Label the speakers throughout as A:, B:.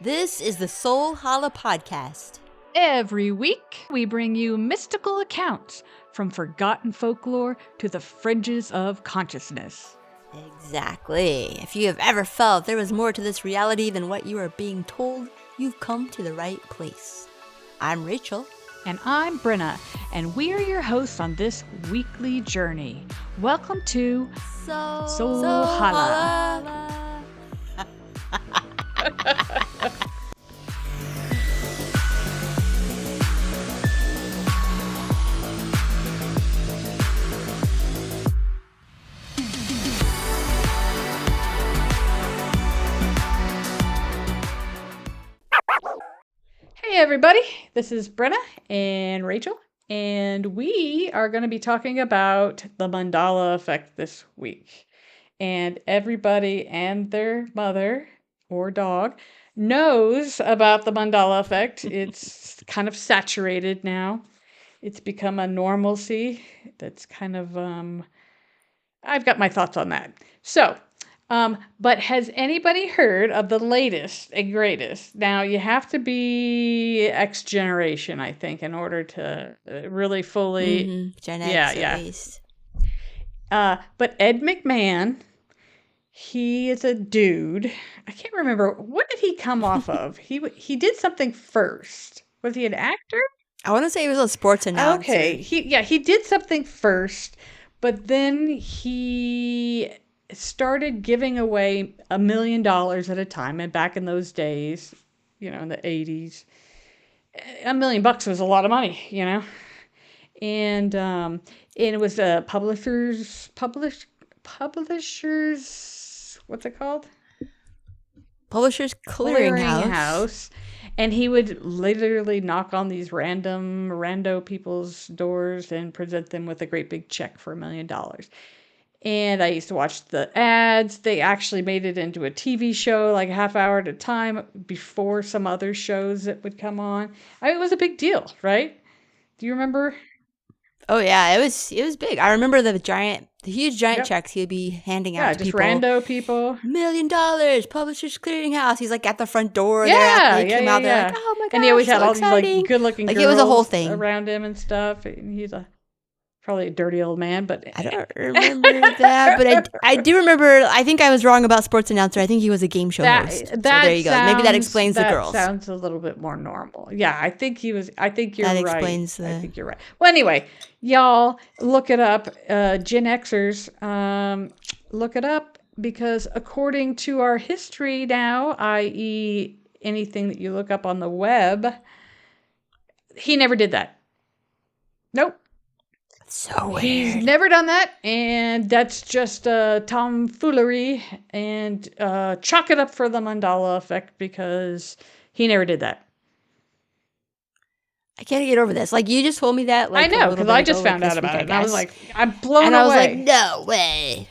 A: This is the Soul Holla podcast.
B: Every week, we bring you mystical accounts from forgotten folklore to the fringes of consciousness.
A: Exactly. If you have ever felt there was more to this reality than what you are being told, you've come to the right place. I'm Rachel.
B: And I'm Brenna, and we are your hosts on this weekly journey. Welcome to Soul Holla. Hey everybody, this is Brenna and Rachel, and we are going to be talking about the Mandela Effect this week. And everybody and their mother or dog knows about the Mandela Effect. It's kind of saturated now. It's become a normalcy that's kind of, I've got my thoughts on that. So, but has anybody heard of the latest and greatest? Now, you have to be X generation, I think, in order to really fully...
A: Gen X at least.
B: But Ed McMahon, he is a dude. I can't remember. What did he come off of? He did something first. Was he an actor?
A: I want to say he was a sports announcer.
B: Okay. He did something first, but then he started giving away $1 million at a time. And back in those days, in the 80s, $1 million was a lot of money, And it was a publishers, what's it called?
A: Publishers Clearinghouse.
B: And he would literally knock on these rando people's doors and present them with a great big check for $1 million. And I used to watch the ads. They actually made it into a TV show, like a half hour at a time before some other shows that would come on. It was a big deal, right? Do you remember?
A: Oh yeah, it was big. I remember the huge giant checks he would be handing out to people.
B: Yeah, just rando people.
A: $1 million, Publishers Clearinghouse. He's like at the front door.
B: Yeah,
A: they came out. They're like, oh my god!
B: And he always had all
A: exciting.
B: These like good-looking girls
A: it was a whole thing
B: around him and stuff. And he's probably a dirty old man, but
A: I don't remember that. But I do remember. I think I was wrong about sports announcer. I think he was a game show host. So there you go. Maybe that explains the girls.
B: That sounds a little bit more normal. Yeah, I think he was. I think you're
A: that
B: right.
A: Explains
B: I think you're right. Well, anyway, y'all look it up. Gen Xers, look it up because according to our history now, i.e., anything that you look up on the web, he never did that. Nope.
A: So weird.
B: He's never done that, and that's just tomfoolery, and chalk it up for the Mandela Effect because he never did that.
A: I can't get over this. Like, you just told me that. Like,
B: I know, because I just found out about it, and I was like, I'm blown away.
A: And I was like, no way.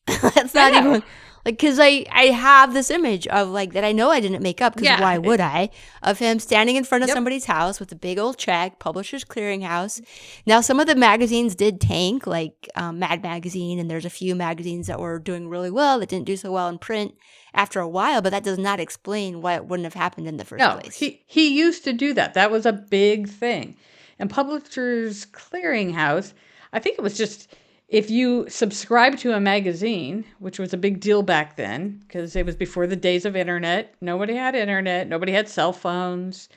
A: That's not even... Like, because I have this image of, like, that I know I didn't make up, because why would I? Of him standing in front of somebody's house with a big old check, Publishers Clearinghouse. Now, some of the magazines did tank, like Mad Magazine, and there's a few magazines that were doing really well that didn't do so well in print after a while, but that does not explain why it wouldn't have happened in the first place.
B: He used to do that. That was a big thing. And Publishers Clearinghouse, I think it was just... If you subscribe to a magazine, which was a big deal back then, because it was before the days of internet. Nobody had internet. Nobody had cell phones.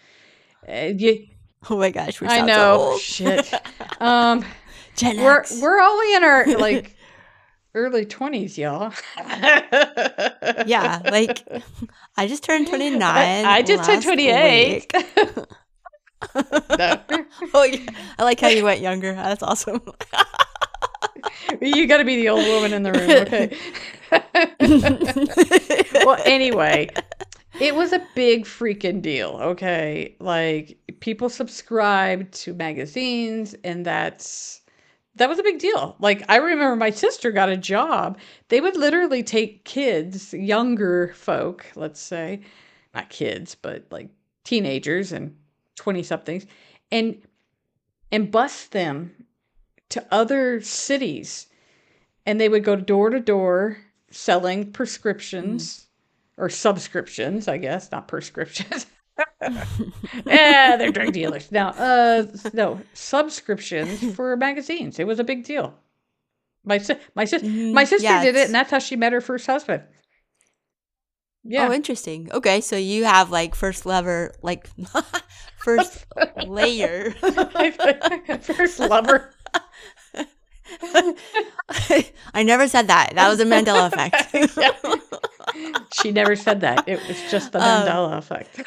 A: Oh my gosh, we sound
B: I know.
A: So old.
B: Shit.
A: Gen X.
B: We're only in our early 20s, y'all.
A: Yeah, like I just turned 29.
B: I just turned 28. No.
A: Oh, yeah. I like how you went younger. That's awesome.
B: You got to be the old woman in the room, okay? Well, anyway, it was a big freaking deal, okay? Like, people subscribed to magazines, and that was a big deal. Like, I remember my sister got a job. They would literally take kids, younger folk, let's say, not kids, but like teenagers and 20-somethings, and bus them to other cities, and they would go door to door selling prescriptions or subscriptions, I guess, not prescriptions. Yeah, they're drug dealers. Now, no, subscriptions for magazines. It was a big deal. My sister did it, and that's how she met her first husband. Yeah.
A: Oh, interesting. Okay, so you have like first layer.
B: First lover.
A: I never said that. That was a Mandela effect.
B: Yeah. She never said that. It was just the Mandela effect.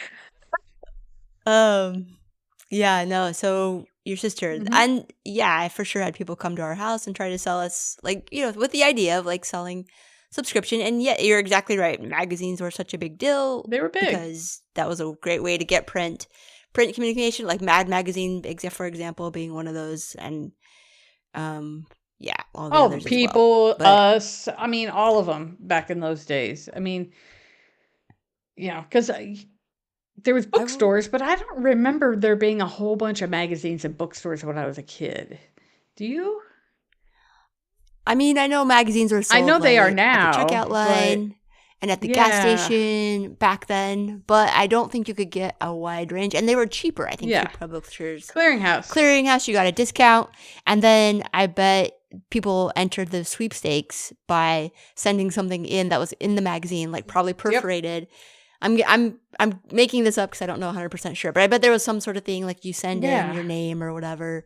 A: Yeah, no. So your sister, and yeah, I for sure had people come to our house and try to sell us, like, with the idea of like selling subscription. And yeah, you're exactly right. Magazines were such a big deal.
B: They were big
A: because that was a great way to get print communication, like Mad Magazine, for example, being one of those. And yeah, all the others
B: People,
A: as well.
B: us. I mean, all of them back in those days. I mean, because there was bookstores, but I don't remember there being a whole bunch of magazines in bookstores when I was a kid. Do you?
A: I mean, I know magazines were sold.
B: I know they are now
A: at the checkout line and at the gas station back then, but I don't think you could get a wide range, and they were cheaper. I think through publishers. Clearinghouse, you got a discount, and then I bet people entered the sweepstakes by sending something in that was in the magazine, like probably perforated. I'm making this up because I don't know 100% sure, but I bet there was some sort of thing like you send in your name or whatever,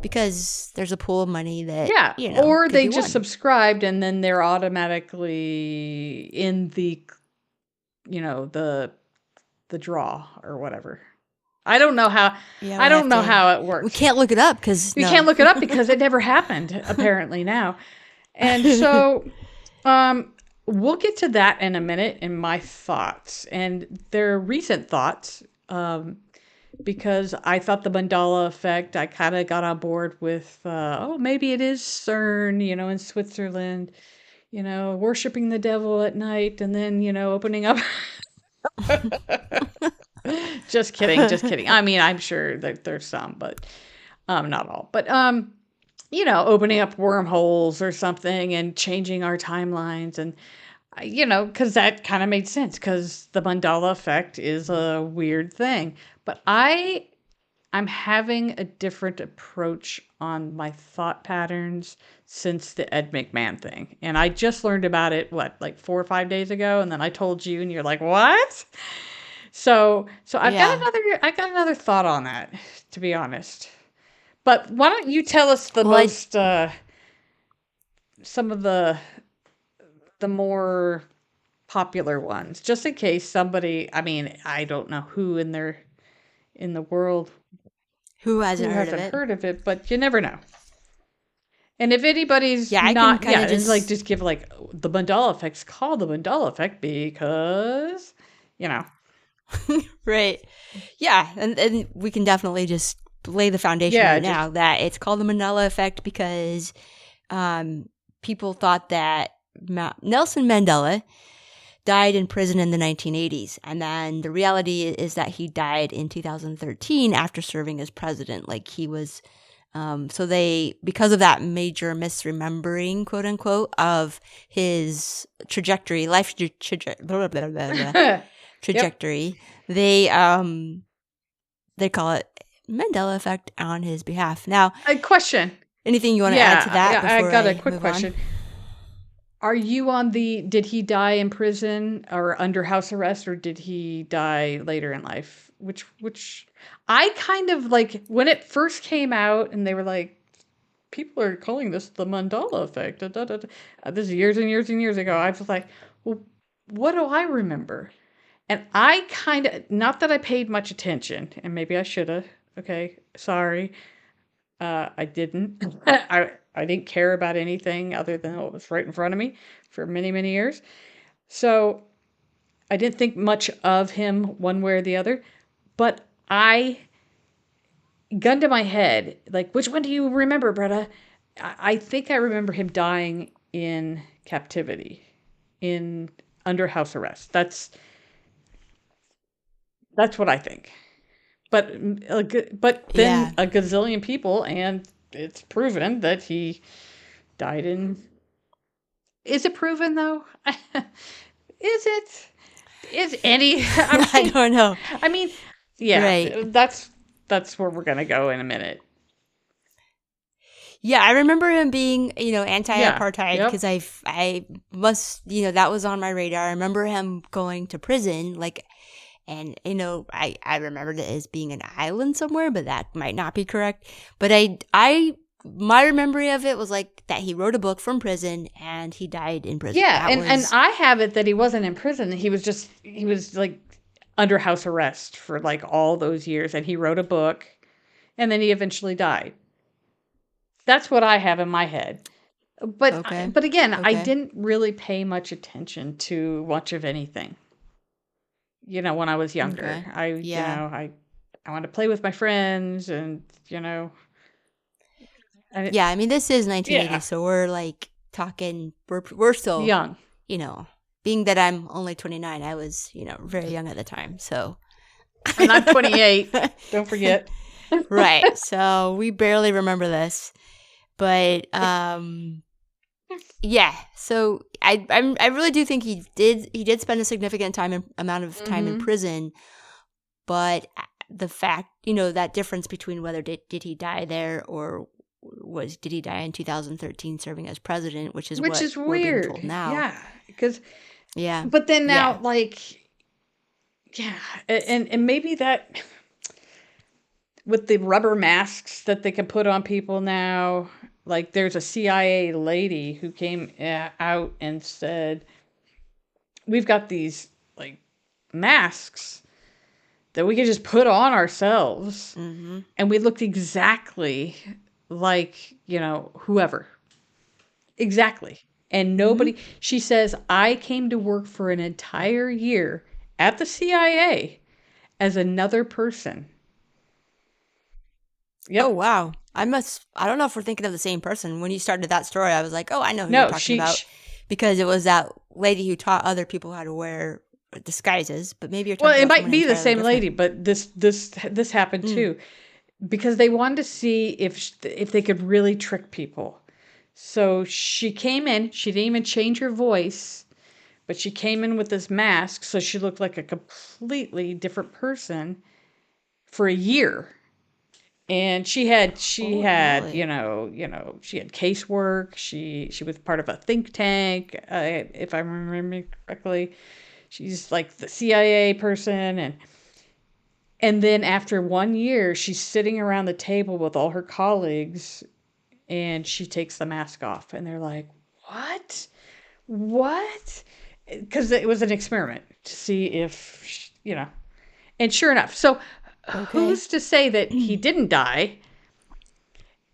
A: because there's a pool of money that
B: or they just subscribed and then they're automatically in the the draw or whatever. I don't know how. I don't know how it works.
A: We can't look it up because
B: can't look it up because it never happened apparently now, and so we'll get to that in a minute in my thoughts, and they're recent thoughts. Because I thought the Mandela Effect, I kind of got on board with, maybe it is CERN, in Switzerland, worshiping the devil at night and then, opening up. Just kidding. I mean, I'm sure that there's some, but not all. But, opening up wormholes or something and changing our timelines and, because that kind of made sense because the Mandela Effect is a weird thing. But I'm having a different approach on my thought patterns since the Ed McMahon thing. And I just learned about it, like 4 or 5 days ago. And then I told you and you're like, what? So I've got another thought on that, to be honest. But why don't you tell us some of the more popular ones, just in case somebody, I mean, I don't know who in the world
A: who hasn't heard
B: of it, but you never know. And if anybody's just give like the Mandela Effect's called the Mandela Effect because,
A: right. Yeah. And we can definitely just lay the foundation now that it's called the Mandela Effect because people thought that Nelson Mandela died in prison in the 1980s. And then the reality is that he died in 2013 after serving as president. Like he was, because of that major misremembering, quote unquote, of his trajectory, trajectory, they call it Mandela Effect on his behalf. Now,
B: a question.
A: Anything you want to add to that?
B: I got a quick question. Are you on did he die in prison or under house arrest, or did he die later in life? Which I kind of like when it first came out and they were like, people are calling this the Mandela Effect. This is years and years and years ago. I was like, well, what do I remember? And I kind of, not that I paid much attention, and maybe I should have. Okay, sorry. I didn't. I didn't care about anything other than what was right in front of me for many, many years. So I didn't think much of him one way or the other. But gun to my head, like, which one do you remember, Bretta? I think I remember him dying in captivity, under house arrest. That's what I think. But then a gazillion people, and it's proven that he died in. Is it proven though? Is it? Is any?
A: I don't know.
B: I mean, yeah,
A: right.
B: That's where we're gonna go in a minute.
A: Yeah, I remember him being, anti-apartheid because
B: Yep.
A: I must, that was on my radar. I remember him going to prison, and I remembered it as being an island somewhere, but that might not be correct. But my memory of it was like that he wrote a book from prison and he died in prison.
B: Yeah, and I have it that he wasn't in prison. He was like under house arrest for like all those years, and he wrote a book, and then he eventually died. That's what I have in my head. But again, I didn't really pay much attention to much of anything. When I was younger, I wanted to play with my friends, and
A: yeah, I mean, this is 1980, so we're like talking. We're still
B: young.
A: Being that I'm only 29, I was very young at the time. So,
B: and I'm 28. Don't forget.
A: Right. So we barely remember this. But yeah, so I really do think he did spend a significant amount of time in prison, but the fact that difference between whether did he die there or did he die in 2013 serving as president, which is what we're
B: weird.
A: Being told now.
B: Yeah, because but then now and maybe that with the rubber masks that they can put on people now. Like, there's a CIA lady who came out and said, we've got these, like, masks that we can just put on ourselves. Mm-hmm. And we looked exactly like, whoever. Exactly. And nobody, she says, I came to work for an entire year at the CIA as another person.
A: Yep. Oh, wow. I don't know if we're thinking of the same person. When you started that story, I was like, oh, I know who you're talking about. Because it was that lady who taught other people how to wear disguises. But maybe you're talking about
B: it might be the same lady, but this happened too. Because they wanted to see if they could really trick people. So she came in. She didn't even change her voice. But she came in with this mask. So she looked like a completely different person for a year. And she had really? She had casework. She was part of a think tank, if I remember correctly. She's like the CIA person, and then after 1 year, she's sitting around the table with all her colleagues, and she takes the mask off, and they're like, "What?" Because it was an experiment to see if and sure enough, so. Who's to say that he didn't die?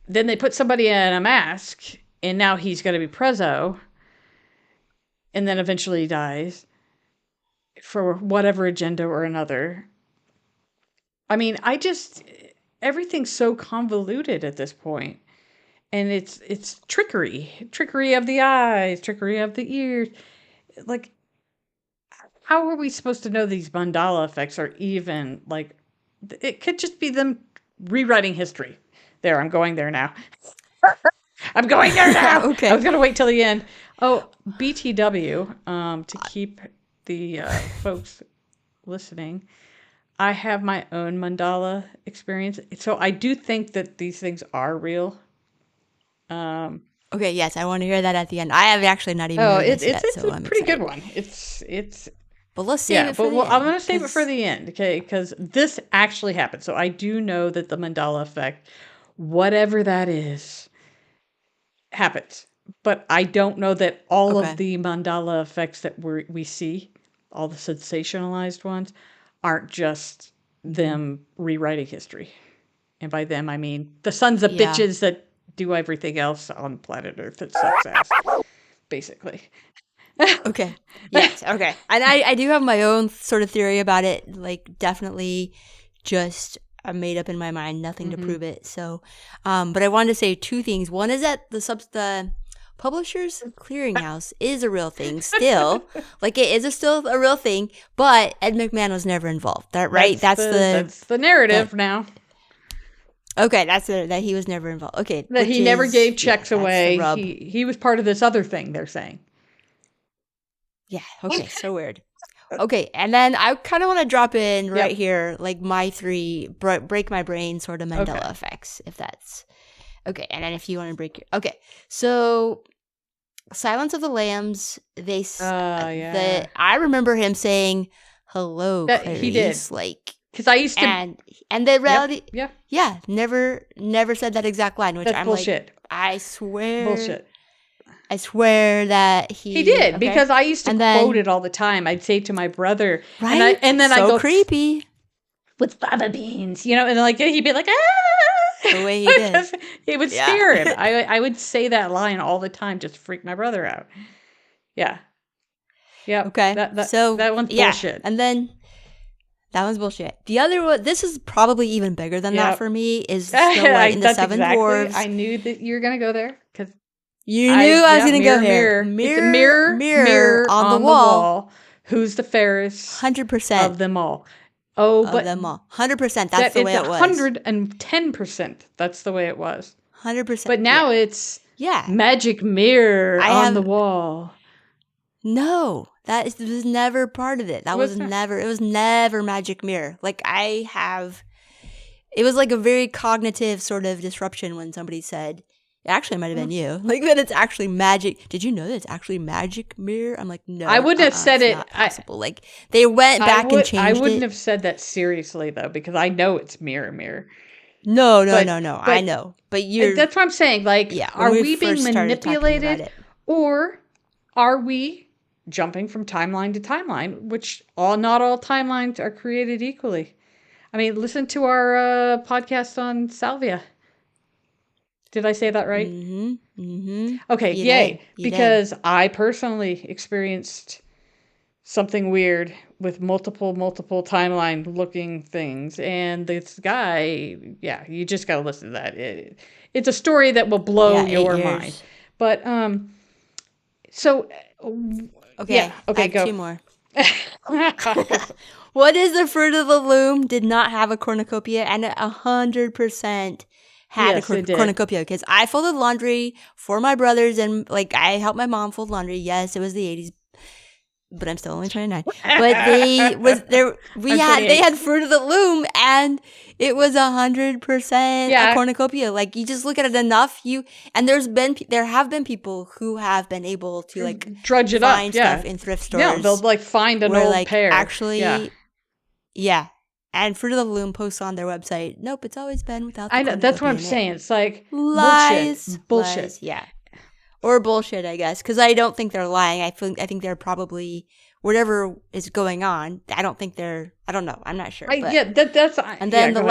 B: Then they put somebody in a mask, and now he's going to be prezzo, and then eventually he dies for whatever agenda or another. I mean, everything's so convoluted at this point, and it's trickery of the eyes, trickery of the ears. Like, how are we supposed to know these Mandela effects are even like? It could just be them rewriting history. There, I'm going there now. I'm going there now. Okay. I was going to wait till the end. Oh, BTW, to keep the folks listening, I have my own mandala experience. So I do think that these things are real.
A: Okay, yes, I want to hear that at the end. I have actually not even heard this yet,
B: so I'm pretty good one. It's
A: But let's save it for the end.
B: I'm going to save it for the end, okay? Because this actually happened. So I do know that the Mandela Effect, whatever that is, happens. But I don't know that all of the Mandela effects that we see, all the sensationalized ones, aren't just them rewriting history. And by them, I mean the sons of bitches that do everything else on planet Earth that sucks ass, basically.
A: Okay. Yes. Okay. And I do have my own sort of theory about it. Like, definitely just made up in my mind, nothing to prove it. So, but I wanted to say two things. One is that the Publishers Clearinghouse is a real thing still. Like, it is still a real thing, but Ed McMahon was never involved. Right? That's
B: the narrative now.
A: Okay, that he was never involved. Okay.
B: That he never gave checks away. He was part of this other thing, they're saying.
A: Yeah, okay, so weird. Okay, and then I kind of want to drop in right here, like my 3 break my brain sort of Mandela effects, if that's okay. And then if you want to break your so Silence of the Lambs, I remember him saying hello, Clarice,
B: he did,
A: like
B: because I used to,
A: and the reality, never said that exact line, which
B: that's
A: I'm
B: bullshit.
A: Like, I swear,
B: bullshit.
A: I swear that he
B: did, because I used to quote it all the time. I'd say to my brother,
A: right?
B: And then I
A: so
B: go
A: creepy
B: with fava beans, and like he'd be like, ah!
A: The way he did,
B: it would scare him. I would say that line all the time, just to freak my brother out. Yeah.
A: Okay.
B: That one's bullshit.
A: And then that one's bullshit. The other one, this is probably even bigger than that for me, is Snow White and the Seven Dwarfs.
B: I knew that you were gonna go there because
A: you knew I was gonna go here.
B: Mirror on the wall. Who's the fairest?
A: 100%
B: of them all. Oh,
A: of
B: but
A: them all. 100%. That's the way it was.
B: 110%. That's the way it was.
A: 100%.
B: But now it's magic mirror on the wall.
A: No, was never part of it. It was never magic mirror. Like it was like a very cognitive sort of disruption when somebody said, it actually might have been you, like that it's actually magic. Did you know that it's actually magic mirror? I'm like, no,
B: I wouldn't have said it.
A: Not possible. Like they went back and changed it.
B: I wouldn't have said that seriously though, because I know it's mirror.
A: No. I know, but
B: that's what I'm saying. Like, are we being manipulated, or are we jumping from timeline to timeline? Which not all timelines are created equally. I mean, listen to our podcast on salvia. Did I say that right? Okay, yay. Because I personally experienced something weird with multiple timeline looking things. And this guy, you just got to listen to that. It's a story that will blow your mind. But, so...
A: Okay,
B: okay, go.
A: 2 more. What is the fruit of the loom? Did not have a cornucopia, and 100% had a cornucopia, because I folded laundry for my brothers, and like I helped my mom fold laundry. Yes, it was the 80s, but I'm still only 29. But they had fruit of the loom, and it was 100% a cornucopia. Like you just look at it enough, and there have been people who have been able to like
B: drudge it
A: find
B: up,
A: stuff in thrift stores.
B: Yeah, they'll like find an old pair.
A: Actually, and Fruit of the Loom posts on their website, nope, it's always been without the
B: I know, that's what I'm saying. It's like
A: lies.
B: Bullshit.
A: Lies, or bullshit, I guess, because I don't think they're lying. I think they're probably, whatever is going on, I don't know. I'm not sure.
B: And
A: then the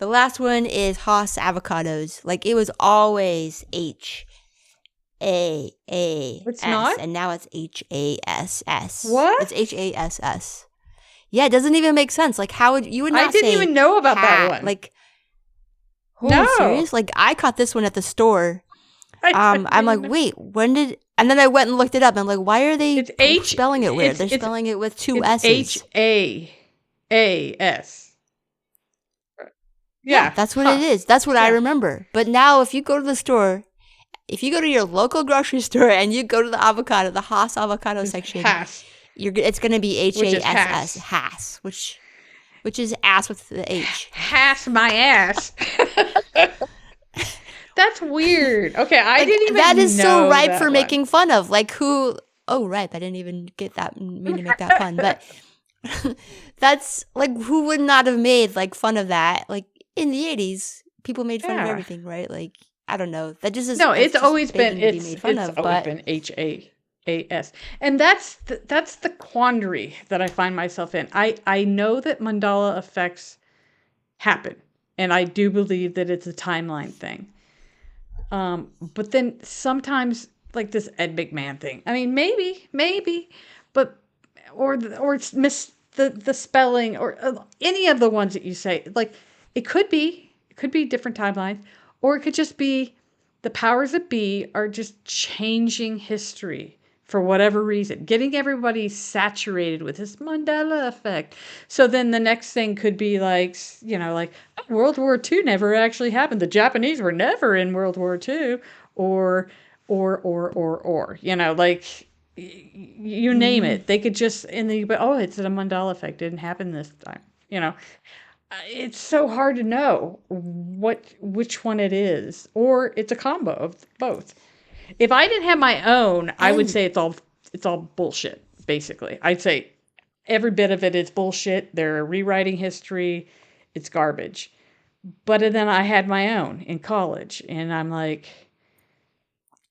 A: last one is Haas avocados. Like it was always HAAS.
B: It's not?
A: And now it's HASS.
B: What?
A: It's HASS. Yeah, it doesn't even make sense. Like, how would you would not say?
B: I didn't even know about that one.
A: Like, no, serious? Like, I caught this one at the store. I'm like, wait, when did? And then I went and looked it up. And I'm like, why are they spelling it weird? They're spelling it with 2 S's.
B: HAAS.
A: Yeah, that's what it is. That's what I remember. But now, if you go to the store, if you go to your local grocery store and you go to the Haas avocado section. It's going to be HASS, Hass, which is ass with the H.
B: Hass my ass. That's weird. Okay, I didn't even know
A: that is so ripe for
B: one.
A: making fun of. Like who? Oh, ripe. I didn't even mean to make that pun. But that's like, who would not have made like fun of that? Like in the 80s, people made fun of everything, right? Like, I don't know. That just is.
B: No, it's always been
A: made fun of,
B: always been HAAS. And that's the quandary that I find myself in. I know that Mandela effects happen, and I do believe that it's a timeline thing. But then sometimes, like this Ed McMahon thing. I mean, maybe, but or it's the spelling, or any of the ones that you say. Like it could be different timelines, or it could just be the powers that be are just changing history. For whatever reason, getting everybody saturated with this Mandela effect. So then the next thing could be like, World War II never actually happened. The Japanese were never in World War II, or, like you name it. They could just, and then it's a Mandela effect. It didn't happen this time. It's so hard to know which one it is, or it's a combo of both. If I didn't have my own, I would say it's all bullshit. Basically, I'd say every bit of it is bullshit. They're rewriting history. It's garbage. But then I had my own in college, and I'm like,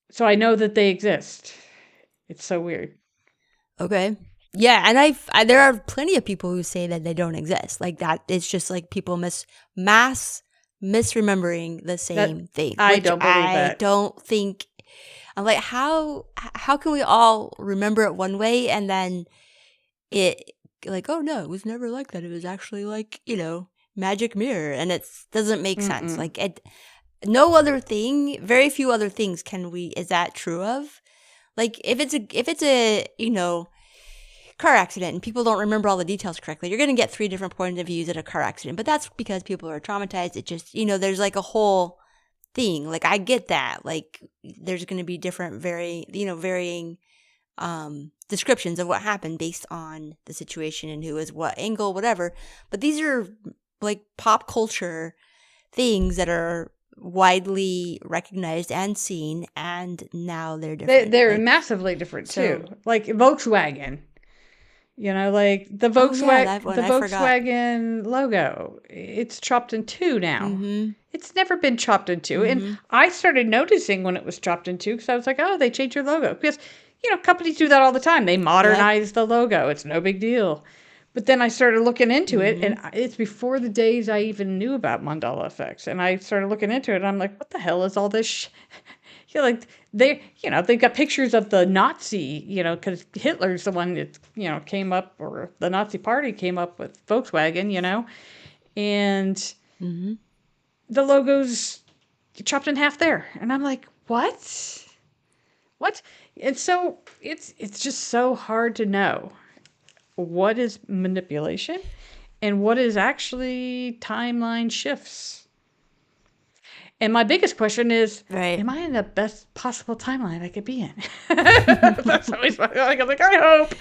B: so I know that they exist. It's so weird.
A: Okay. Yeah, and there are plenty of people who say that they don't exist. Like that, it's just like people mass misremembering the same thing.
B: I don't believe that.
A: I don't think. I'm like, how can we all remember it one way and then it like, oh no, it was never like that. It was actually like, magic mirror, and it doesn't make sense. Like no other thing, very few other things is that true of? Like if it's a car accident and people don't remember all the details correctly, you're going to get 3 different points of views at a car accident. But that's because people are traumatized. It just, there's like a whole thing. Like I get that. Like there's going to be different varying descriptions of what happened based on the situation and who is what angle, whatever. But these are like pop culture things that are widely recognized and seen, and now they're different.
B: They're massively different too. Like Volkswagen. Like the Volkswagen logo, it's chopped in 2 now. Mm-hmm. It's never been chopped in 2. Mm-hmm. And I started noticing when it was chopped in 2 because I was like, oh, they changed your logo. Because, companies do that all the time. They modernize the logo. It's no big deal. But then I started looking into it, and it's before the days I even knew about Mandela effects. And I started looking into it, and I'm like, what the hell is all this like they've got pictures of the Nazi, because Hitler's the one that, came up, or the Nazi party came up with Volkswagen, and the logo's chopped in half there. And I'm like, what? And so it's just so hard to know what is manipulation and what is actually timeline shifts. And my biggest question is, am I in the best possible timeline I could be in? That's always my, like, I'm like, I hope.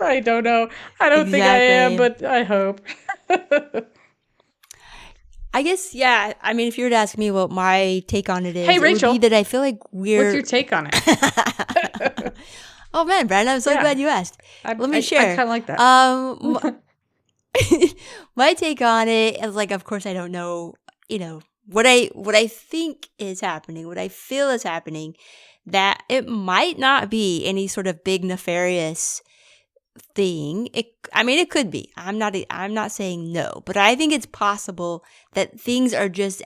B: I don't know. I don't think I am, but I hope.
A: I guess, yeah. I mean, if you were to ask me what my take on it is,
B: hey, Rachel,
A: it would be that I feel like
B: what's your take on it?
A: Oh, man, Brandon, I'm so glad you asked. Let me share.
B: I kind of like that.
A: My take on it is, like, of course, I don't know, what I think is happening, what I feel is happening, that it might not be any sort of big nefarious thing. It could be. I'm not saying no, but I think it's possible that things are just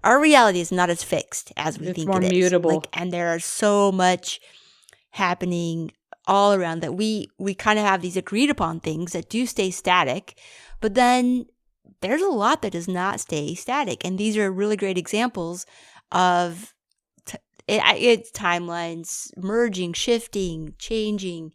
A: our reality is not as fixed as we think it is. It's more
B: mutable.
A: Like, and there are so much happening all around that we kind of have these agreed upon things that do stay static, but then there's a lot that does not stay static. And these are really great examples of it's timelines merging, shifting, changing,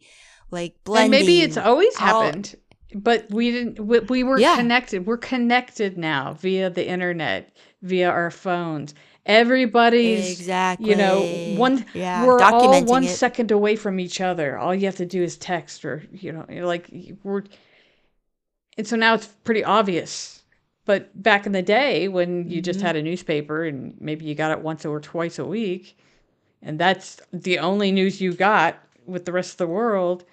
A: like blending.
B: And maybe it's always happened, but we didn't. We were connected. We're connected now via the internet, via our phones. Everybody's we're all 1 second away from each other. All you have to do is text, or and so now it's pretty obvious. But back in the day when you just had a newspaper and maybe you got it once or twice a week, and that's the only news you got with the rest of the world,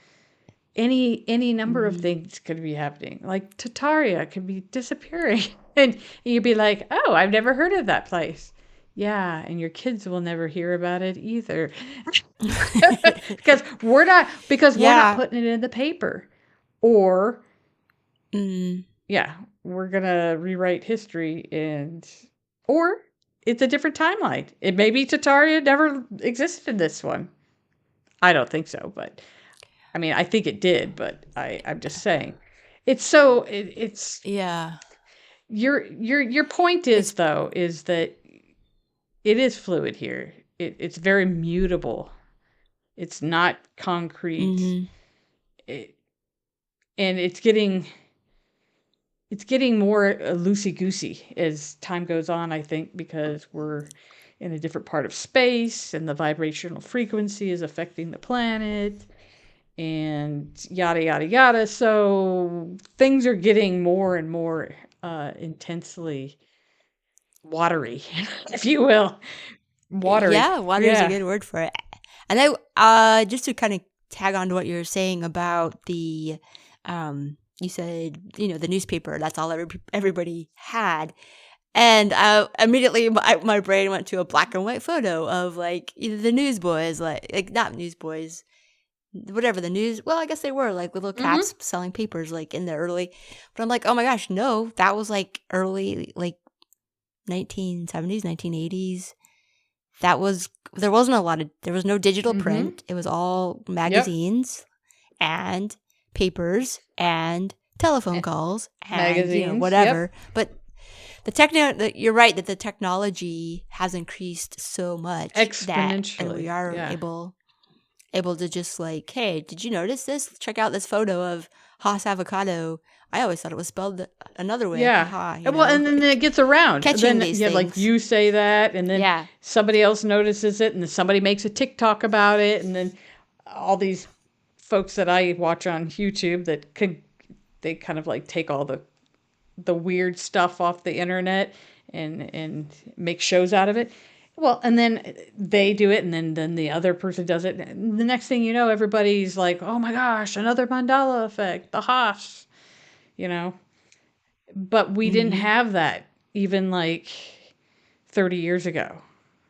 B: any number of things could be happening. Like Tartaria could be disappearing. And you'd be like, oh, I've never heard of that place. Yeah, and your kids will never hear about it either. because we're not putting it in the paper. Or we're going to rewrite history, or it's a different timeline. It may be Tartaria never existed in this one. I don't think so, but I mean, I think it did, but I'm just saying. It's your point is that it is fluid here. It's very mutable. It's not concrete. And it's getting more loosey-goosey as time goes on, I think, because we're in a different part of space, and the vibrational frequency is affecting the planet, and yada, yada, yada. So things are getting more and more intensely watery, if you will. Watery.
A: Yeah, water is a good word for it. And I just to kind of tag on to what you're saying about the you said, the newspaper, that's all everybody had. And immediately my brain went to a black and white photo of like either the newsboys, like not newsboys, whatever the news. Well, I guess they were like little cats selling papers like in the early. But I'm like, oh my gosh, no, that was like early, like 1970s, 1980s. There was no digital print. It was all magazines and papers and telephone calls and
B: magazines,
A: whatever. But you're right that the technology has increased so much
B: exponentially,
A: and we are able to just like, hey, did you notice this? Check out this photo of Haas avocado. I always thought it was spelled another way.
B: Yeah. And then it gets around.
A: Catching these things.
B: Like you say that, and then somebody else notices it, and then somebody makes a TikTok about it, and then all these folks that I watch on YouTube they kind of like take all the weird stuff off the internet and make shows out of it. Well, and then they do it, and then the other person does it. And the next thing you know, everybody's like, oh my gosh, another Mandela Effect, the Haas, But we didn't have that even like 30 years ago.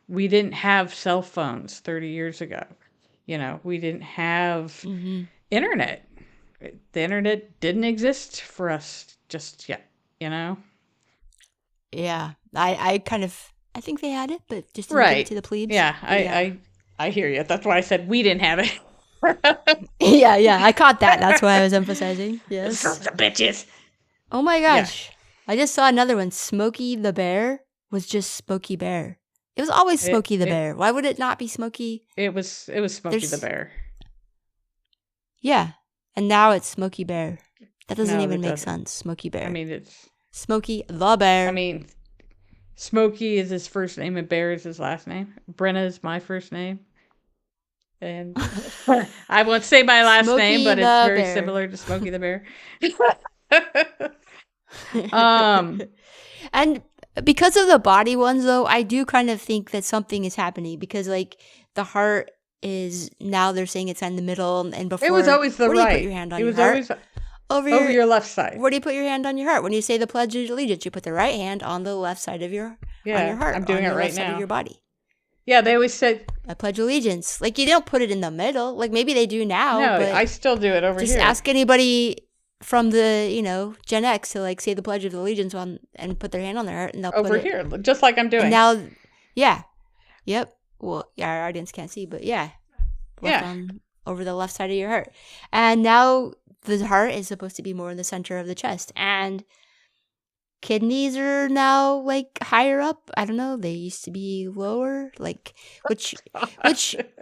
B: We didn't have cell phones 30 years ago. We didn't have internet. The internet didn't exist for us just yet,
A: Yeah. I think they had it, but just didn't give it to the plebes.
B: Yeah, I hear you. That's why I said we didn't have it.
A: Yeah, I caught that. That's why I was emphasizing. Yes.
B: Sons of bitches.
A: Oh my gosh. Yeah. I just saw another one. Smokey the Bear was just Smokey Bear. It was always Smokey the Bear. Why would it not be Smokey?
B: It was Smokey the Bear.
A: Yeah. And now it's Smokey Bear. That doesn't even make sense. Smokey Bear.
B: I mean, it's
A: Smokey the Bear.
B: I mean, Smokey is his first name and Bear is his last name. Brenna is my first name. And I won't say my last name, but it's very similar to Smokey the Bear.
A: And because of the body ones, though, I do kind of think that something is happening because, like, the heart is now they're saying it's in the middle, and before
B: it was always the right.
A: Where do you put your hand on your heart?
B: Always over your left side.
A: Where do you put your hand on your heart when you say the Pledge of Allegiance? You put the right hand on the left side of your on your heart.
B: I'm doing it right now.
A: Side of your body.
B: Yeah, they always said
A: I pledge allegiance. Like you don't put it in the middle. Like maybe they do now.
B: No,
A: but
B: I still do it over here.
A: Just ask anybody from the Gen X to like say the Pledge of Allegiance on and put their hand on their heart and they'll
B: over
A: put it
B: here, just like I'm doing.
A: And now, yep. Well, our audience can't see, but over the left side of your heart, and now the heart is supposed to be more in the center of the chest, and kidneys are now like higher up. I don't know. They used to be lower, like which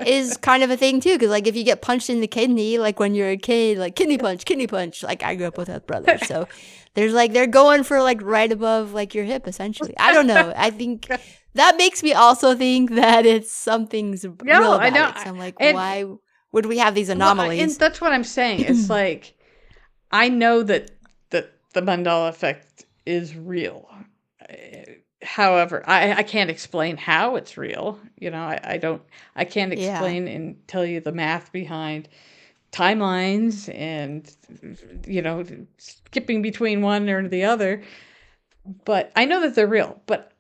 A: is kind of a thing too. Because like if you get punched in the kidney, like when you're a kid, like kidney punch. Like I grew up with a brother, so there's like they're going for like right above like your hip, essentially. I don't know. I think that makes me also think that it's something's real about it. So I'm like, why would we have these anomalies?
B: Well, and that's what I'm saying. It's like I know that the Mandela Effect is real. However, I can't explain how it's real. I can't explain and tell you the math behind timelines and, skipping between one or the other. But I know that they're real. But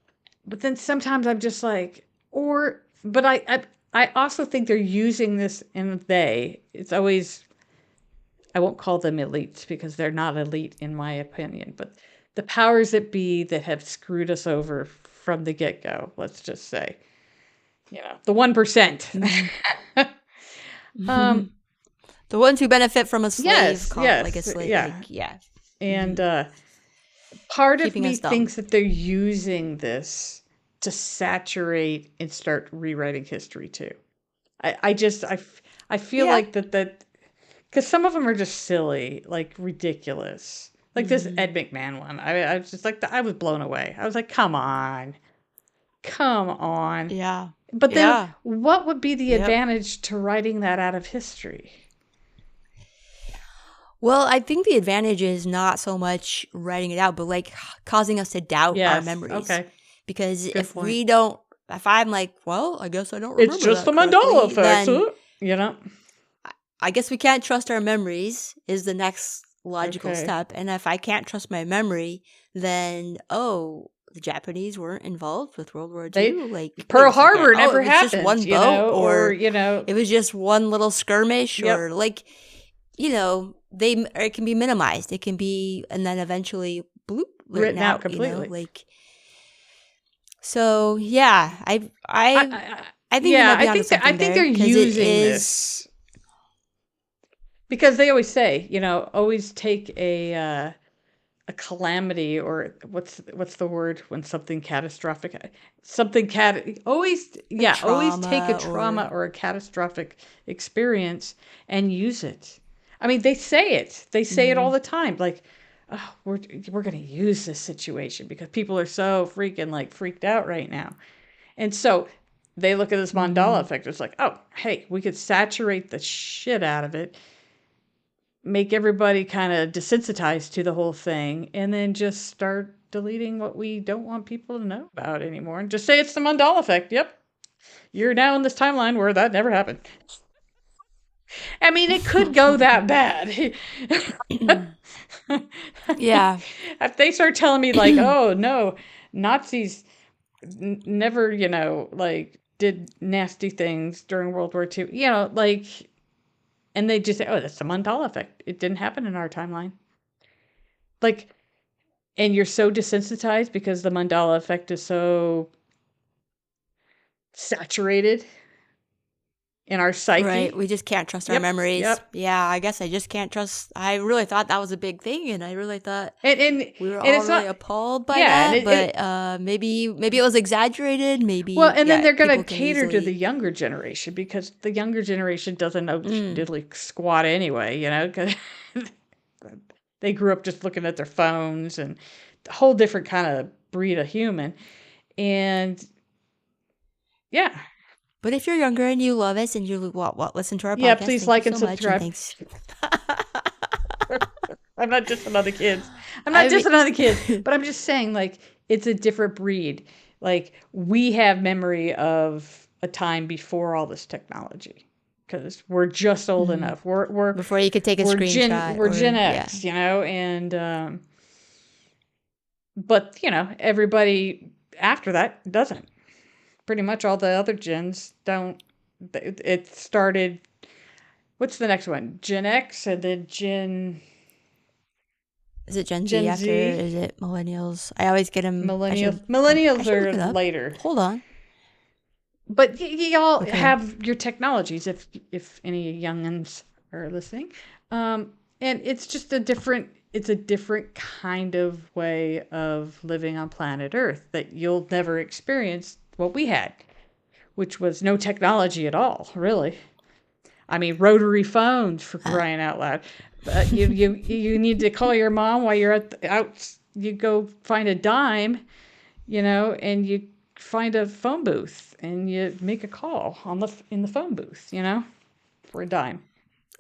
B: then sometimes I'm just like, but I also think they're using this it's always, I won't call them elites because they're not elite in my opinion, but the powers that be that have screwed us over from the get-go, let's just say, the 1%.
A: The ones who benefit from a slave,
B: like
A: a slave.
B: Yeah. And part of me thinks that they're using this to saturate and start rewriting history too. I feel like that because some of them are just silly, like ridiculous. Like this Ed McMahon one. I was just like, I was blown away. I was like, come on. Come on.
A: Yeah.
B: But then
A: Yeah.
B: what would be the
A: Yep.
B: advantage to writing that out of history?
A: Well, I think the advantage is not so much writing it out, but like causing us to doubt our
B: Yes.
A: memories.
B: Okay.
A: Because
B: Good
A: if
B: point.
A: we don't, if I'm like, well, I guess I don't remember
B: It's just
A: that
B: the Mandela
A: correctly,
B: effect,
A: then
B: you know?
A: I guess we can't trust our memories is the next logical
B: Okay.
A: step. And if I can't trust my memory, then, oh, the Japanese weren't involved with World War
B: They
A: II. Like,
B: Pearl
A: wait a second.
B: Harbor
A: Oh,
B: never
A: it was just
B: happened,
A: one
B: you
A: boat,
B: know, or you know,
A: it was just one little skirmish,
B: Yep.
A: or like, you know, or it can be minimized. It can be, and then eventually, bloop,
B: written out completely.
A: You know, like. So yeah, I think you might be onto something
B: I think
A: there,
B: they're using this because they always say, you know, always take a calamity, or what's the word when something catastrophic, always take a trauma or a catastrophic experience and use it. I mean, they say it all the time, like, oh, we're going to use this situation because people are so freaked out right now. And so they look at this Mandela effect. It's like, oh, hey, we could saturate the shit out of it, make everybody kind of desensitized to the whole thing, and then just start deleting what we don't want people to know about anymore, and just say it's the Mandela effect. Yep, you're now in this timeline where that never happened. I mean, it could go that bad.
A: Yeah.
B: If they start telling me like, oh no, Nazis never, you know, like did nasty things during World War II, you know, like, and they just say, oh, that's the Mandela effect. It didn't happen in our timeline. Like, and you're so desensitized because the Mandela effect is so saturated in our psyche.
A: Right. We just can't trust our memories.
B: Yep.
A: Yeah, I guess I just can't trust. I really thought that was a big thing, and I really thought
B: and
A: we were all
B: it's
A: really
B: not
A: appalled by
B: yeah,
A: that. But maybe it was exaggerated. Maybe
B: well, and then they're going to
A: people can
B: cater to
A: easily-
B: the younger generation because the younger generation doesn't know diddly squat anyway, you know, because they grew up just looking at their phones and a whole different kind of breed of human. And yeah.
A: But if you're younger and you love us and you listen to our podcast,
B: Yeah, please like and
A: so much,
B: subscribe.
A: and thanks.
B: I'm not just another kid. But I'm just saying, like, it's a different breed. Like, we have memory of a time before all this technology because we're just old enough. We're
A: before you could take a screenshot.
B: We're Gen X, you know, and but you know, everybody after that doesn't. Pretty much all the other gens don't. It started. What's the next one? Gen X and then Gen.
A: Is it Gen Z after? Is it millennials? I always get them.
B: Millennials are later.
A: Hold on.
B: But y'all have your technologies if any youngins are listening. And it's just a different kind of way of living on planet Earth that you'll never experience what we had, which was no technology at all, really. I mean, rotary phones, for crying out loud. You need to call your mom while you're out. You go find a dime, you know, and you find a phone booth and you make a call in the phone booth, you know, for a dime.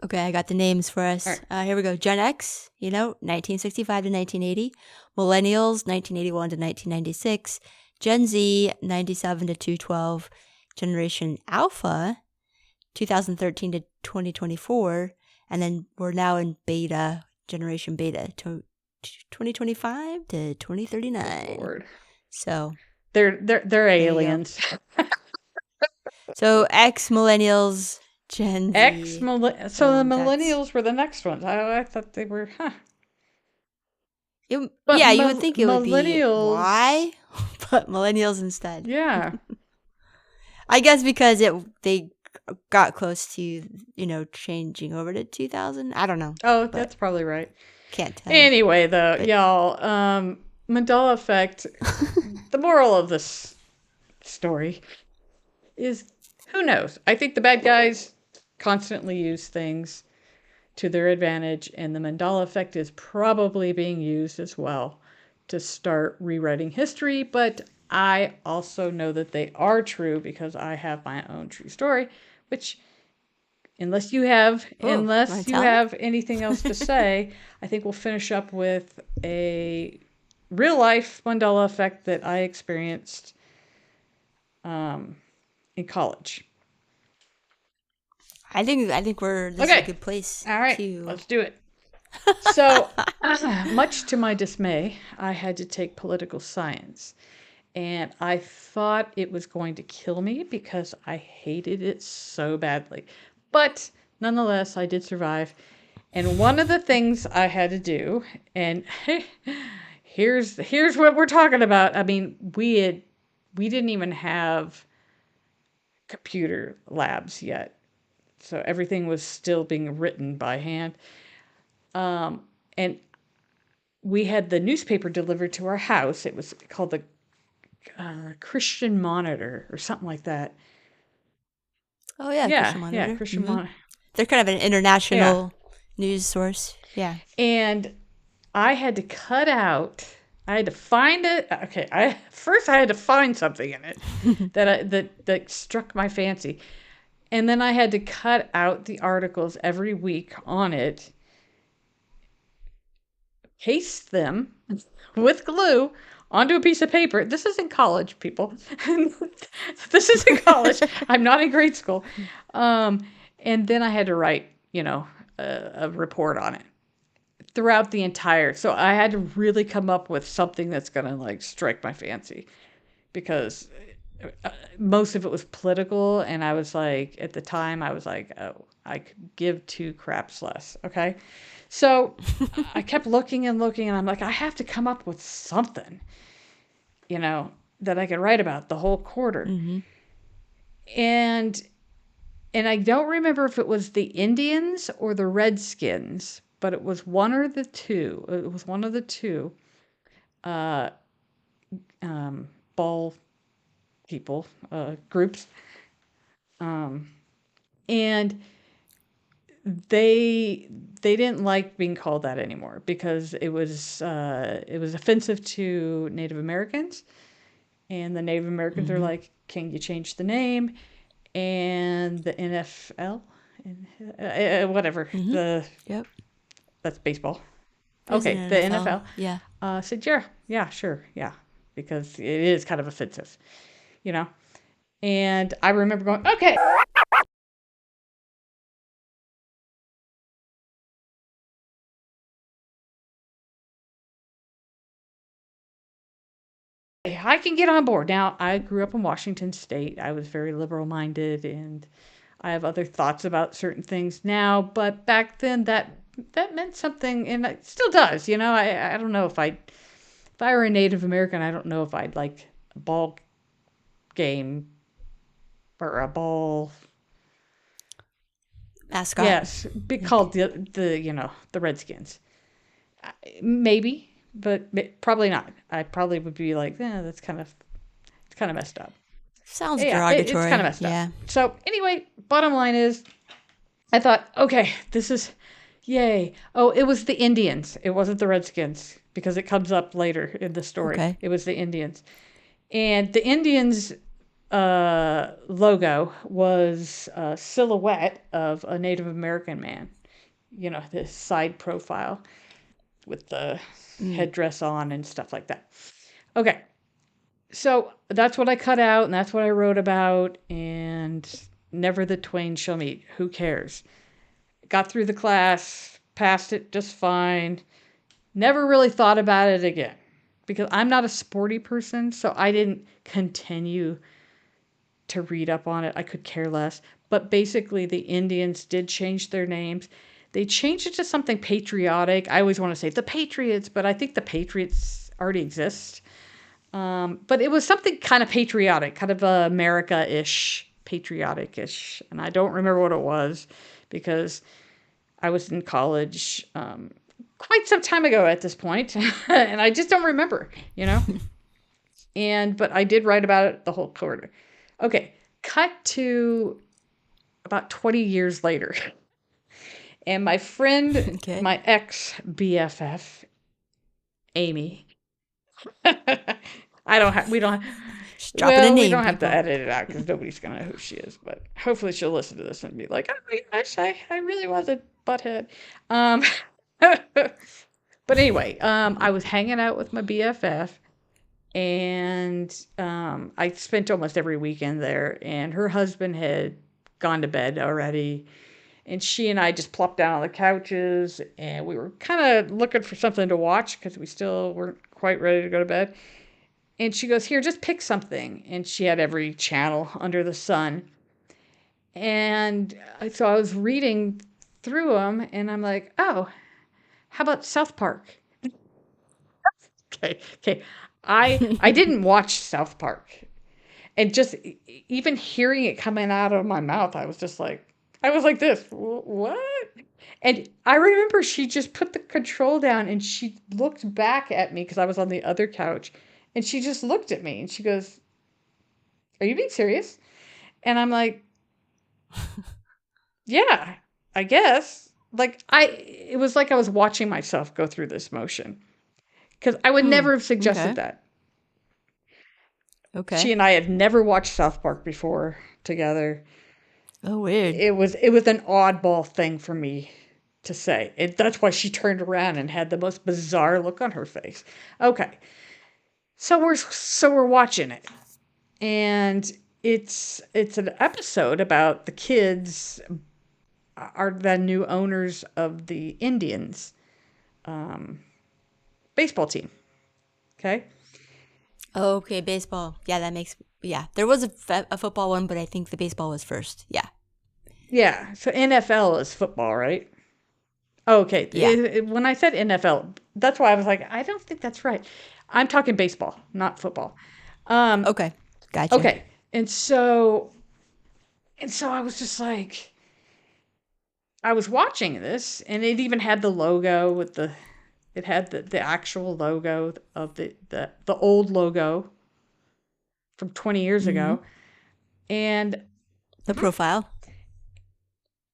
A: Okay, I got the names for us. Right. Here we go. Gen X, you know, 1965 to 1980. Millennials, 1981 to 1996. Gen Z, 97 to 2012. Generation Alpha, 2013 to 2024. And then we're now in beta, Generation Beta, 2025 to 2039.
B: Lord.
A: So
B: they're aliens.
A: So X-millennials, Gen Z.
B: So the millennials were the next ones. I thought they were,
A: you would think it would be Y, but millennials instead.
B: Yeah.
A: I guess because they got close to, you know, changing over to 2000. I don't know.
B: Oh, that's probably right.
A: Can't tell.
B: Anyway, though, y'all, Mandela Effect, the moral of this story is, who knows? I think the bad guys constantly use things to their advantage, and the Mandela Effect is probably being used as well to start rewriting history, but I also know that they are true because I have my own true story, which unless you have anything else to say, I think we'll finish up with a real life Mandela effect that I experienced in college.
A: I think this is a good place.
B: All right, let's do it. So, much to my dismay, I had to take political science. And I thought it was going to kill me because I hated it so badly. But nonetheless, I did survive. And one of the things I had to do, and here's what we're talking about. I mean, we didn't even have computer labs yet. So everything was still being written by hand. And we had the newspaper delivered to our house. It was called the Christian Monitor or something like that.
A: Oh yeah, Christian Monitor.
B: Yeah, Christian Monitor.
A: They're kind of an international news source. Yeah.
B: And I had to cut out. I had to find it. Okay, I had to find something in it that struck my fancy, and then I had to cut out the articles every week on it, paste them with glue onto a piece of paper. This is in college, people. This is in college. I'm not in grade school. And then I had to write, a report on it throughout the entire. So I had to really come up with something that's going to like strike my fancy, because most of it was political. And I was like, at the time I was like, oh, I could give two craps less. Okay. So I kept looking and looking, and I'm like, I have to come up with something, that I could write about the whole quarter.
A: Mm-hmm.
B: And I don't remember if it was the Indians or the Redskins, but it was one or the two. It was one of the two ball people, groups. And they didn't like being called that anymore because it was offensive to Native Americans, and the Native Americans are like, "Can you change the name?" And the NFL, whatever that's baseball. Okay, the NFL. Said yeah, sure, yeah, because it is kind of offensive, And I remember going, okay. I can get on board. Now, I grew up in Washington State. I was very liberal-minded, and I have other thoughts about certain things now. But back then, that meant something, and it still does. I don't know if I were a Native American, I don't know if I'd like a ball game or a ball
A: mascot.
B: Yes, be called the Redskins. Maybe. But probably not. I probably would be like, it's kind of messed up.
A: Sounds derogatory.
B: It's kind of messed up. So anyway, bottom line is, I thought, okay, this is, yay. Oh, it was the Indians. It wasn't the Redskins, because it comes up later in the story.
A: Okay.
B: It was the Indians. And the Indians' logo was a silhouette of a Native American man. This side profile with the headdress on and stuff like that. Okay. So that's what I cut out, and that's what I wrote about, and never the twain shall meet. Who cares? Got through the class, passed it just fine. Never really thought about it again, because I'm not a sporty person, so I didn't continue to read up on it. I could care less. But basically, the Indians did change their names. They changed it to something patriotic. I always want to say the Patriots, but I think the Patriots already exist. But it was something kind of patriotic, kind of America-ish, patriotic-ish. And I don't remember what it was, because I was in college quite some time ago at this point, and I just don't remember, But I did write about it the whole quarter. Okay, cut to about 20 years later. And my friend, my ex-BFF, Amy, I We don't.
A: Just dropping a name.
B: We don't have
A: people.
B: to edit it out because nobody's gonna know who she is. But hopefully, she'll listen to this and be like, "Oh my gosh, I really was a butthead." But anyway, I was hanging out with my BFF, and I spent almost every weekend there. And her husband had gone to bed already, and she and I just plopped down on the couches, and we were kind of looking for something to watch because we still weren't quite ready to go to bed. And she goes, "Here, just pick something." And she had every channel under the sun. And so I was reading through them, and I'm like, "Oh, how about South Park?" Okay. I didn't watch South Park. And just even hearing it coming out of my mouth, I was like this, "What?" And I remember she just put the control down and she looked back at me because I was on the other couch. And she just looked at me and she goes, "Are you being serious?" And I'm like, "Yeah, I guess." It was like I was watching myself go through this motion because I would never have suggested that.
A: Okay.
B: She and I had never watched South Park before together.
A: Oh, weird.
B: It was an oddball thing for me to say. That's why she turned around and had the most bizarre look on her face. Okay. So we're watching it. And it's an episode about the kids are the new owners of the Indians baseball team. Okay?
A: Okay, baseball. Yeah, that makes... Yeah, there was a football one, but I think the baseball was first. Yeah.
B: Yeah. So NFL is football, right? Okay.
A: Yeah.
B: When I said NFL, that's why I was like, I don't think that's right. I'm talking baseball, not football.
A: Okay. Gotcha.
B: Okay. And so I was just like, I was watching this, and it even had the logo with it had the actual logo of the old logo from 20 years ago. And
A: the profile.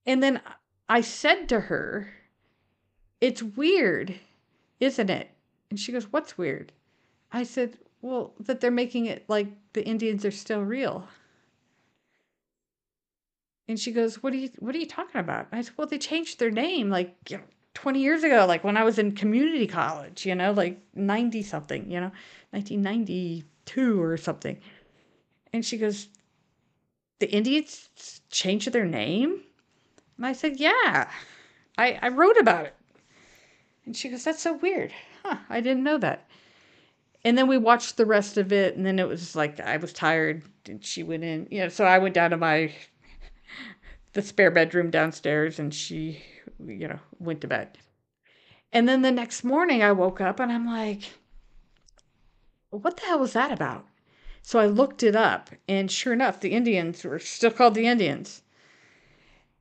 B: And then I said to her, "It's weird, isn't it?" And she goes, "What's weird?" I said, "Well, that they're making it like the Indians are still real." And she goes, what are you talking about?" I said, "Well, they changed their name 20 years ago, like when I was in community college, like 90 something, 1992 or something." And she goes, "The Indians changed their name?" And I said, "Yeah, I wrote about it." And she goes, "That's so weird. Huh, I didn't know that." And then we watched the rest of it, and then it was like I was tired, and she went in. So I went down to the spare bedroom downstairs, and she, went to bed. And then the next morning I woke up, and I'm like, "What the hell was that about?" So I looked it up, and sure enough, the Indians were still called the Indians.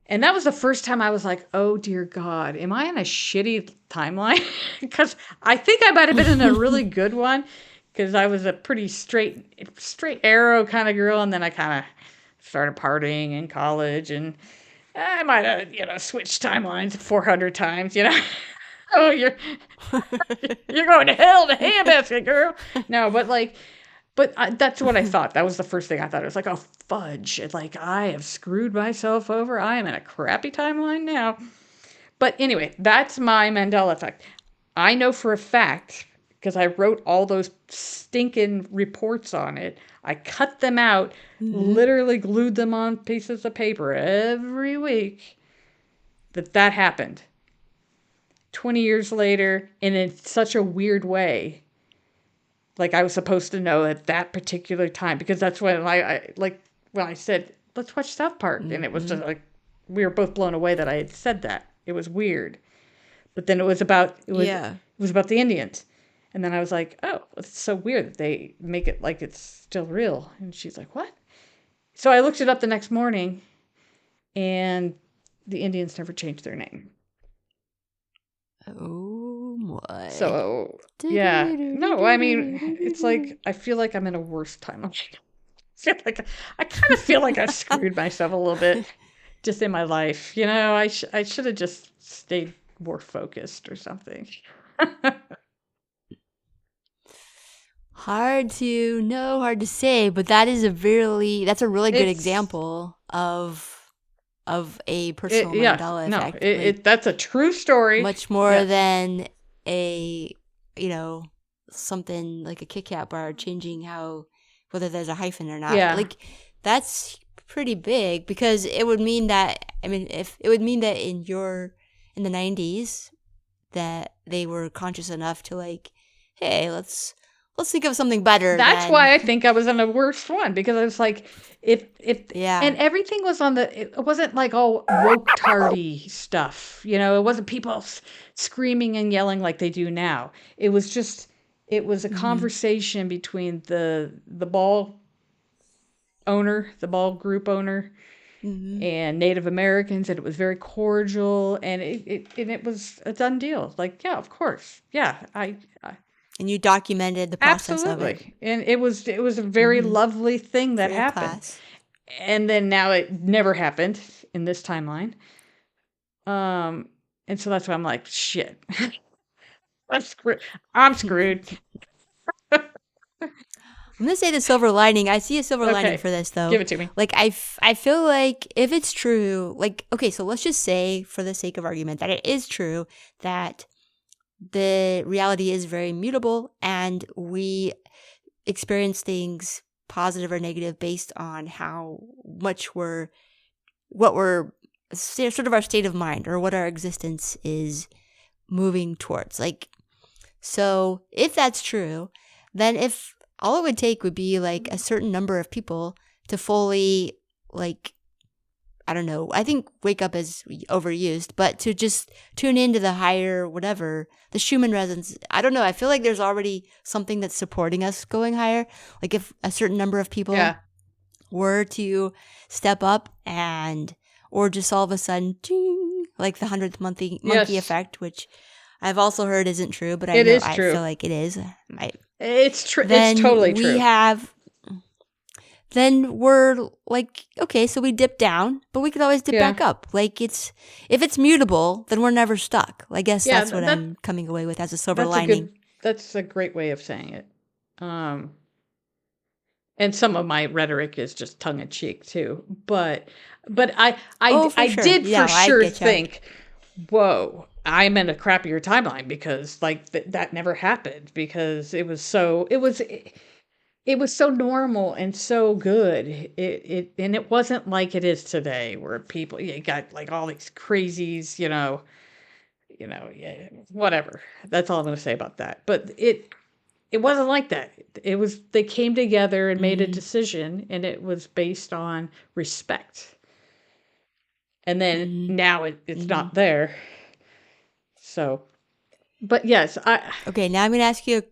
B: And that was the first time I was like, "Oh, dear God, am I in a shitty timeline?" Because I think I might have been in a really good one because I was a pretty straight arrow kind of girl. And then I kind of started partying in college, and I might have, switched timelines 400 times, "Oh, you're going to hell in a handbasket, girl." No, but that's what I thought. That was the first thing I thought. It was like, "Oh, fudge. It's like, I have screwed myself over. I am in a crappy timeline now." But anyway, that's my Mandela effect. I know for a fact, because I wrote all those stinking reports on it. I cut them out, literally glued them on pieces of paper every week, that happened. 20 years later, and in such a weird way. Like I was supposed to know at that particular time, because that's when when I said, "Let's watch South Park." And it was just like, we were both blown away that I had said that. It was weird. But then it was about the Indians. And then I was like, "Oh, it's so weird that they make it like it's still real." And she's like, "What?" So I looked it up the next morning, and the Indians never changed their name.
A: Oh my.
B: So yeah. No, I mean, it's like I feel like I'm in a worse time. I kind of feel like I screwed myself a little bit just in my life. I should have just stayed more focused or something.
A: Hard to say, but that's a really good example of a personal Mandela effect.
B: That's a true story.
A: Much more than something like a Kit Kat bar changing whether there's a hyphen or not.
B: Yeah.
A: Like, that's pretty big, because it would mean that, if it would mean that in the 90s that they were conscious enough to, like, hey, let's think of something better.
B: That's why I think I was on the worst one, because I was like, and everything was it wasn't like all woke tardy stuff, it wasn't people screaming and yelling like they do now. It was a conversation between the ball group owner, and Native Americans, and it was very cordial, and it was a done deal. Like, yeah, of course, yeah,
A: and you documented the process of it.
B: And it was a very lovely thing that happened. Class. And then now it never happened in this timeline. And so that's why I'm like, shit. I'm screwed.
A: I'm going to say the silver lining. I see a silver lining for this, though.
B: Give it to me.
A: Like, I feel like if it's true, like, okay, so let's just say, for the sake of argument, that it is true that the reality is very mutable, and we experience things positive or negative based on how much what we're sort of our state of mind, or what our existence is moving towards. Like, so if that's true, then if all it would take would be like a certain number of people to fully, like, I don't know, I think wake up is overused, but to just tune into the higher whatever, the Schumann resonance. I don't know. I feel like there's already something that's supporting us going higher. Like, if a certain number of people were to step up, or just all of a sudden, ding, like the 100th monkey effect, which I've also heard isn't true, but I feel like it is.
B: It's true. It's totally true.
A: Then we're like, okay, so we dip down, but we could always dip back up. Like, if it's mutable, then we're never stuck. I guess that's what I'm coming away with as a silver lining.
B: That's a great way of saying it. And some of my rhetoric is just tongue in cheek too. But I did for sure think, whoa, I'm in a crappier timeline, because like that never happened, because it was so normal and so good. It wasn't like it is today, where people, you got like all these crazies, whatever. That's all I'm going to say about that. But it wasn't like that. They came together and made a decision, and it was based on respect. And then now it's not there. So, but yes,
A: okay, now I'm going to ask you a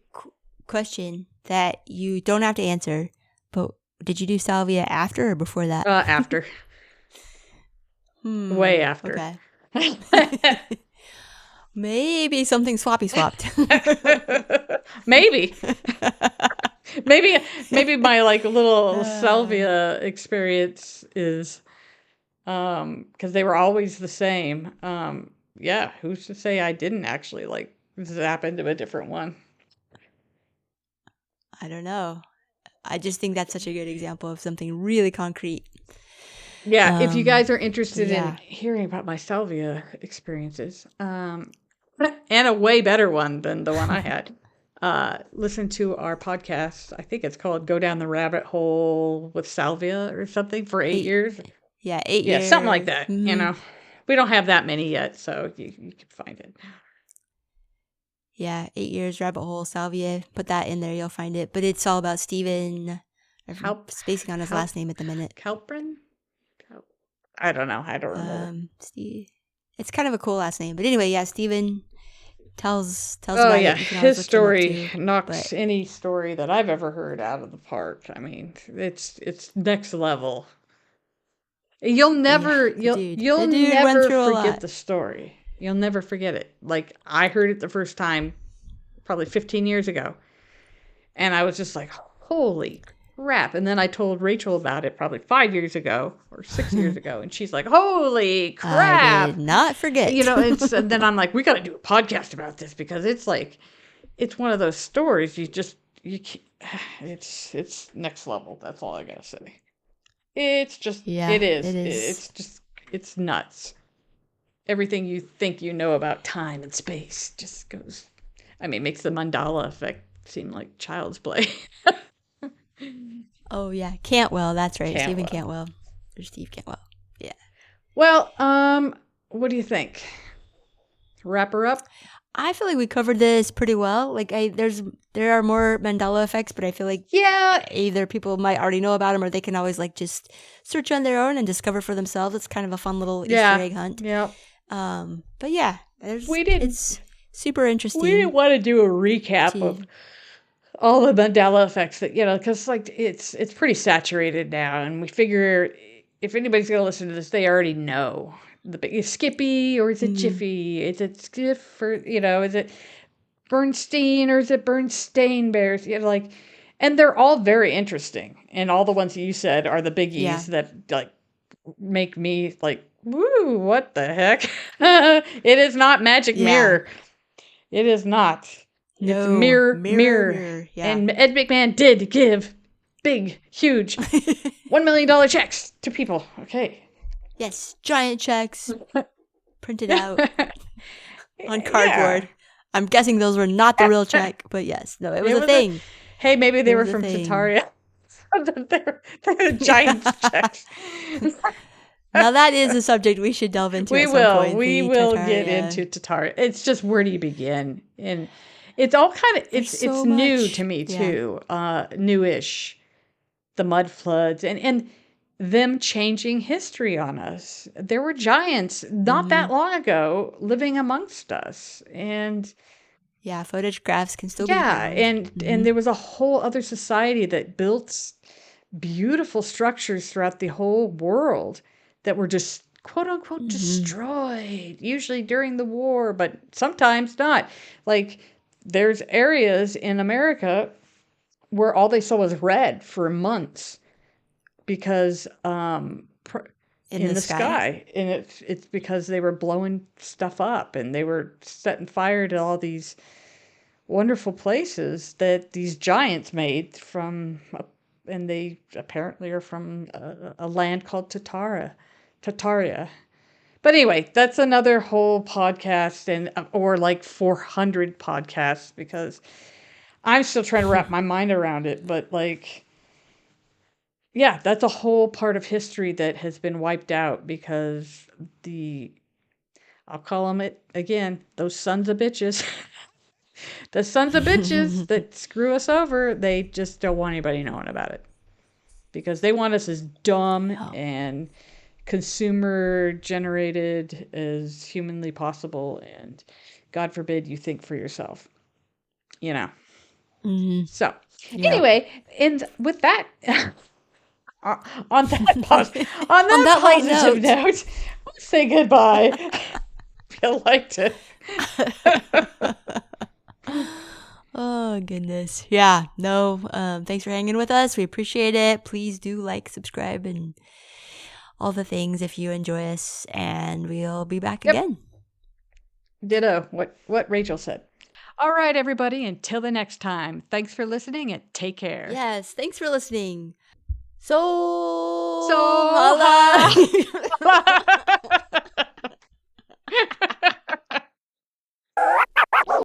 A: question that you don't have to answer, but did you do salvia after or before that?
B: After. Way after.
A: Okay. Maybe something swapped.
B: Maybe my like little salvia experience is, because they were always the same. Yeah, who's to say I didn't actually like zap into a different one?
A: I don't know. I just think that's such a good example of something really concrete.
B: Yeah, if you guys are interested in hearing about my salvia experiences, and a way better one than the one I had, listen to our podcast. I think it's called Go Down the Rabbit Hole with Salvia or something, for 8 years.
A: Yeah, 8 years.
B: Yeah, something like that. Mm-hmm. We don't have that many yet, so you can find it.
A: Yeah, 8 years, rabbit hole, salvia. Put that in there, you'll find it. But it's all about Stephen. I'm spacing on his last name at the minute.
B: Kalprin? I don't know. I don't remember.
A: Steve. It's kind of a cool last name. But anyway, yeah, Stephen tells about it.
B: His story knocks any story that I've ever heard out of the park. I mean, it's next level. You'll never forget the story. You'll never forget it. Like, I heard it the first time probably 15 years ago, and I was just like, holy crap. And then I told Rachel about it probably 5 years ago or 6 years ago, and she's like, holy crap.
A: I did not forget.
B: And then I'm like, we got to do a podcast about this, because it's like, it's one of those stories it's next level. That's all I gotta say. It is.
A: It is.
B: It's nuts. Everything you think you know about time and space just goes. I mean, makes the Mandela Effect seem like child's play.
A: Oh yeah, Cantwell. That's right, Stephen Cantwell or Steve Cantwell. Yeah.
B: Well, what do you think? Wrap her up.
A: I feel like we covered this pretty well. Like there are more Mandela effects, but I feel like either people might already know about them, or they can always like just search on their own and discover for themselves. It's kind of a fun little Easter egg hunt.
B: Yeah.
A: But yeah, it's super interesting.
B: We didn't want to do a recap of all the Mandela effects that because like it's pretty saturated now, and we figure if anybody's gonna listen to this, they already know. Is Skippy or is it Jiffy? Is it Skiff or is it Bernstein or is it Berenstain Bears? And they're all very interesting. And all the ones that you said are the biggies that like make me like, woo, what the heck? It is not Magic Mirror. It is not.
A: No,
B: it's mirror. Yeah. And Ed McMahon did give big, huge $1 million checks to people. Okay.
A: Yes, giant checks printed out on cardboard. Yeah. I'm guessing those were not the real check, but yes, no, it was a thing.
B: Hey, maybe they were from Tartaria. They're giant checks.
A: Now that is a subject we should delve into.
B: We will get into Tartaria. It's just, where do you begin? And it's all kind of it's new to me too, newish. The mud floods and them changing history on us. There were giants not that long ago living amongst us, and
A: photographs can still be found.
B: And there was a whole other society that built beautiful structures throughout the whole world that were just quote unquote destroyed, usually during the war, but sometimes not. Like there's areas in America where all they saw was red for months. Because in the sky. And it's because they were blowing stuff up and they were setting fire to all these wonderful places that these giants made from, and they apparently are from a land called Tartaria. But anyway, that's another whole podcast or like 400 podcasts, because I'm still trying to wrap my mind around it, but like, yeah, that's a whole part of history that has been wiped out because I'll call them it again, those sons of bitches. The sons of bitches that screw us over, they just don't want anybody knowing about it. Because they want us as dumb and consumer generated as humanly possible. And God forbid you think for yourself. So, anyway, and with that... on that positive note, let's say goodbye. If you liked it.
A: Oh, goodness. Yeah. No, thanks for hanging with us. We appreciate it. Please do like, subscribe, and all the things if you enjoy us. And we'll be back again.
B: Ditto. What Rachel said. All right, everybody. Until the next time. Thanks for listening and take care.
A: Yes. Thanks for listening. Soul
B: Holla.